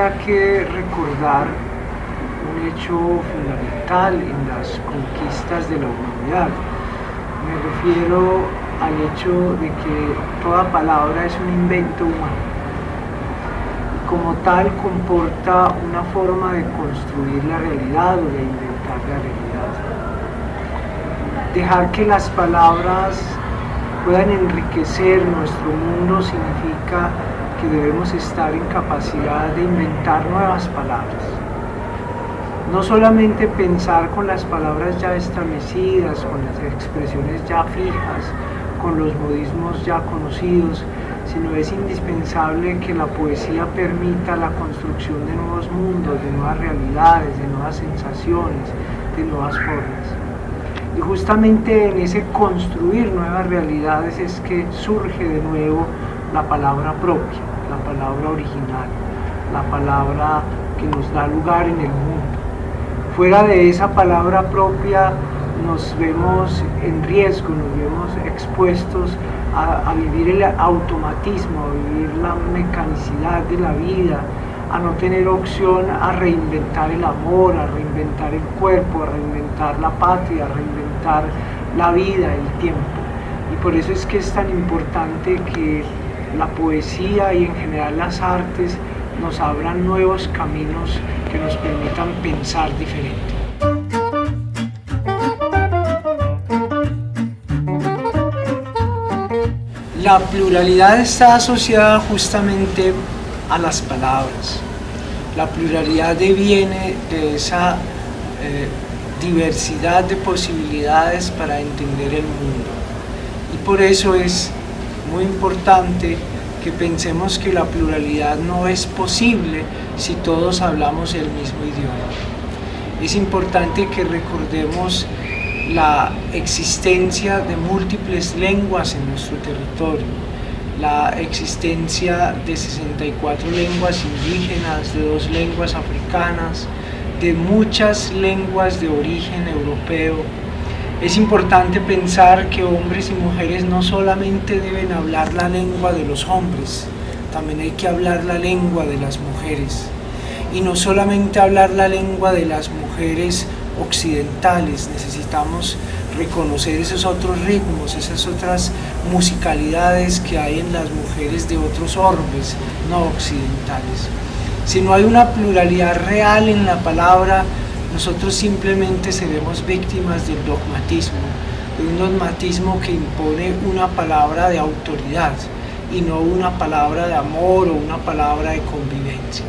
habría que recordar un hecho fundamental en las conquistas de la humanidad. Me refiero al hecho de que toda palabra es un invento humano. Como tal, comporta una forma de construir la realidad o de inventar la realidad. Dejar que las palabras puedan enriquecer nuestro mundo significa que debemos estar en capacidad de inventar nuevas palabras. No solamente pensar con las palabras ya establecidas, con las expresiones ya fijas, con los modismos ya conocidos, sino es indispensable que la poesía permita la construcción de nuevos mundos, de nuevas realidades, de nuevas sensaciones, de nuevas formas. Y justamente en ese construir nuevas realidades es que surge de nuevo la palabra propia, la palabra original, la palabra que nos da lugar en el mundo. Fuera de esa palabra propia nos vemos en riesgo, nos vemos expuestos a vivir el automatismo, a vivir la mecanicidad de la vida, a no tener opción a reinventar el amor, a reinventar el cuerpo, a reinventar la patria, a reinventar la vida, el tiempo. Y por eso es que es tan importante que la poesía y en general las artes nos abran nuevos caminos que nos permitan pensar diferente. La pluralidad está asociada justamente a las palabras. La pluralidad deviene de esa diversidad de posibilidades para entender el mundo. Y por eso es muy importante que pensemos que la pluralidad no es posible si todos hablamos el mismo idioma. Es importante que recordemos la existencia de múltiples lenguas en nuestro territorio, la existencia de 64 lenguas indígenas, de 2 lenguas africanas, de muchas lenguas de origen europeo. Es importante pensar que hombres y mujeres no solamente deben hablar la lengua de los hombres, también hay que hablar la lengua de las mujeres. Y no solamente hablar la lengua de las mujeres occidentales, necesitamos reconocer esos otros ritmos, esas otras musicalidades que hay en las mujeres de otros orbes no occidentales. Si no hay una pluralidad real en la palabra, nosotros simplemente seremos víctimas del dogmatismo, de un dogmatismo que impone una palabra de autoridad y no una palabra de amor o una palabra de convivencia.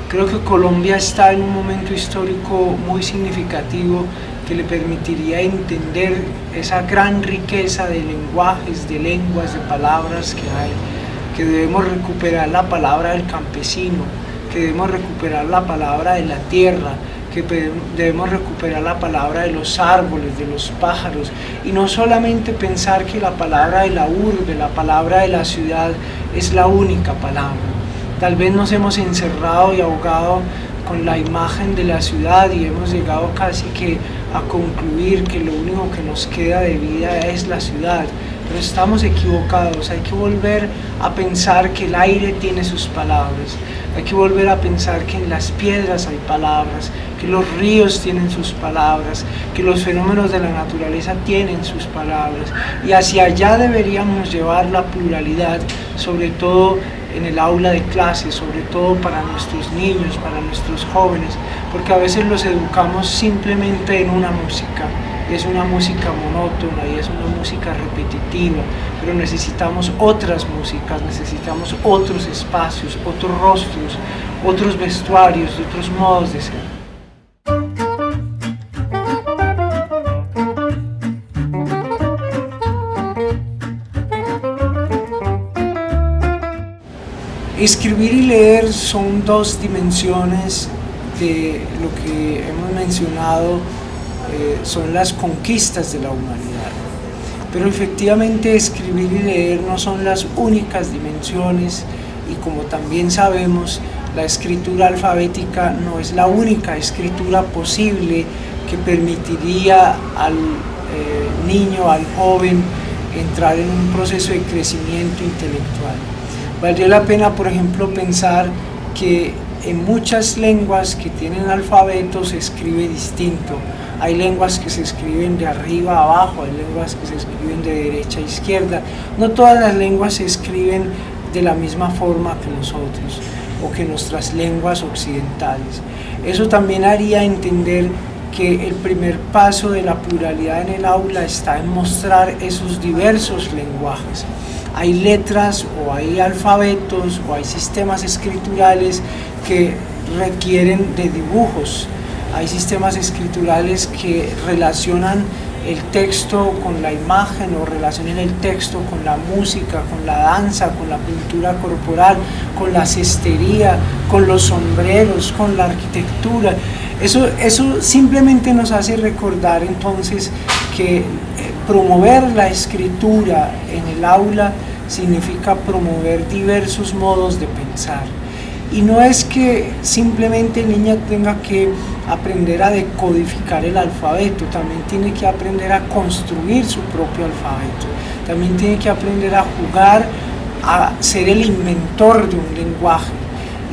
Creo que Colombia está en un momento histórico muy significativo que le permitiría entender esa gran riqueza de lenguajes, de lenguas, de palabras que hay, que debemos recuperar la palabra del campesino, que debemos recuperar la palabra de la tierra, que debemos recuperar la palabra de los árboles, de los pájaros, y no solamente pensar que la palabra de la urbe, la palabra de la ciudad es la única palabra. Tal vez nos hemos encerrado y ahogado con la imagen de la ciudad y hemos llegado casi que a concluir que lo único que nos queda de vida es la ciudad. Pero estamos equivocados, hay que volver a pensar que el aire tiene sus palabras, hay que volver a pensar que en las piedras hay palabras, que los ríos tienen sus palabras, que los fenómenos de la naturaleza tienen sus palabras, y hacia allá deberíamos llevar la pluralidad, sobre todo en el aula de clase, sobre todo para nuestros niños, para nuestros jóvenes, porque a veces los educamos simplemente en una música. Es una música monótona y es una música repetitiva, pero necesitamos otras músicas, necesitamos otros espacios, otros rostros, otros vestuarios, otros modos de ser. Escribir y leer son 2 dimensiones de lo que hemos mencionado, son las conquistas de la humanidad. Pero efectivamente escribir y leer no son las únicas dimensiones, y como también sabemos, la escritura alfabética no es la única escritura posible que permitiría al niño, al joven, entrar en un proceso de crecimiento intelectual. Valdría la pena, por ejemplo, pensar que en muchas lenguas que tienen alfabeto se escribe distinto. Hay lenguas que se escriben de arriba a abajo, hay lenguas que se escriben de derecha a izquierda. No todas las lenguas se escriben de la misma forma que nosotros o que nuestras lenguas occidentales. Eso también haría entender que el primer paso de la pluralidad en el aula está en mostrar esos diversos lenguajes. Hay letras o hay alfabetos o hay sistemas escriturales que requieren de dibujos. Hay sistemas escriturales que relacionan el texto con la imagen o relacionan el texto con la música, con la danza, con la pintura corporal, con la cestería, con los sombreros, con la arquitectura. Eso simplemente nos hace recordar entonces que promover la escritura en el aula significa promover diversos modos de pensar. Y no es que simplemente el niño tenga que aprender a decodificar el alfabeto, también tiene que aprender a construir su propio alfabeto, también tiene que aprender a jugar, a ser el inventor de un lenguaje.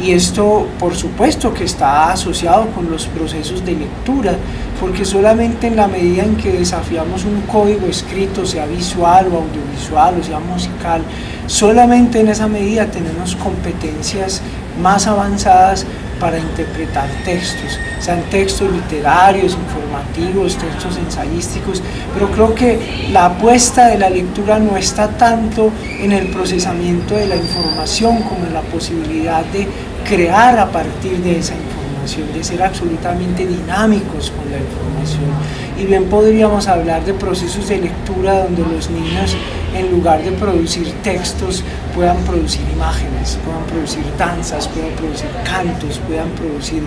Y esto, por supuesto, que está asociado con los procesos de lectura, porque solamente en la medida en que desafiamos un código escrito, sea visual o audiovisual o sea musical, solamente en esa medida tenemos competencias más avanzadas para interpretar textos, sean textos literarios, informativos, textos ensayísticos, pero creo que la apuesta de la lectura no está tanto en el procesamiento de la información como en la posibilidad de crear a partir de esa información, de ser absolutamente dinámicos con la información. Y bien podríamos hablar de procesos de lectura donde los niños, en lugar de producir textos, puedan producir imágenes, puedan producir danzas, puedan producir cantos, puedan producir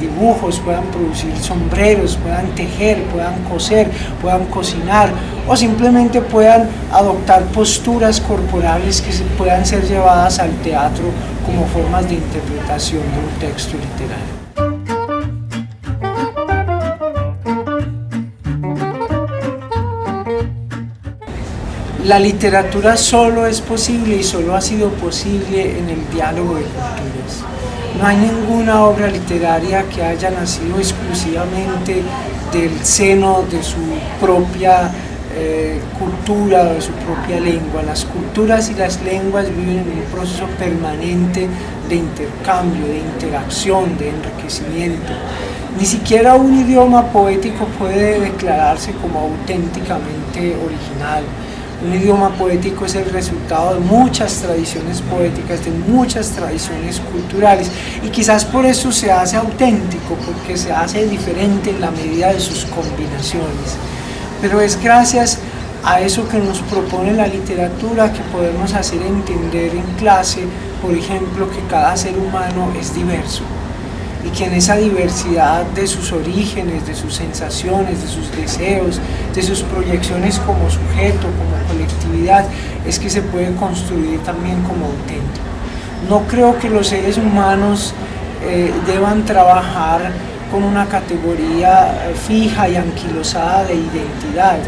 dibujos, puedan producir sombreros, puedan tejer, puedan coser, puedan cocinar o simplemente puedan adoptar posturas corporales que puedan ser llevadas al teatro como formas de interpretación de un texto literario. La literatura solo es posible y solo ha sido posible en el diálogo de culturas. No hay ninguna obra literaria que haya nacido exclusivamente del seno de su propia cultura o de su propia lengua. Las culturas y las lenguas viven en un proceso permanente de intercambio, de interacción, de enriquecimiento. Ni siquiera un idioma poético puede declararse como auténticamente original. Un idioma poético es el resultado de muchas tradiciones poéticas, de muchas tradiciones culturales, y quizás por eso se hace auténtico, porque se hace diferente en la medida de sus combinaciones. Pero es gracias a eso que nos propone la literatura que podemos hacer entender en clase, por ejemplo, que cada ser humano es diverso, y que en esa diversidad de sus orígenes, de sus sensaciones, de sus deseos, de sus proyecciones como sujeto, como colectividad, es que se puede construir también como auténtico. No creo que los seres humanos deban trabajar con una categoría fija y anquilosada de identidad.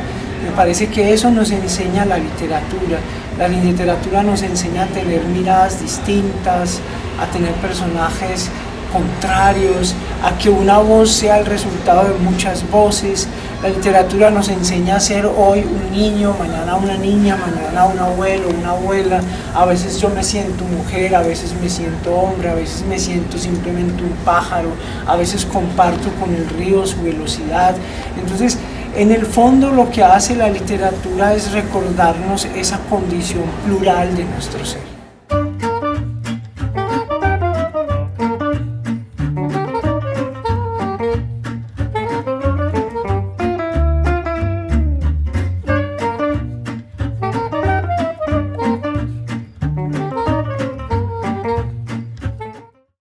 Me parece que eso nos enseña la literatura. La literatura nos enseña a tener miradas distintas, a tener personajes contrarios, a que una voz sea el resultado de muchas voces. La literatura nos enseña a ser hoy un niño, mañana una niña, mañana un abuelo, una abuela. A veces yo me siento mujer, a veces me siento hombre, a veces me siento simplemente un pájaro, a veces comparto con el río su velocidad. Entonces, en el fondo lo que hace la literatura es recordarnos esa condición plural de nuestro ser.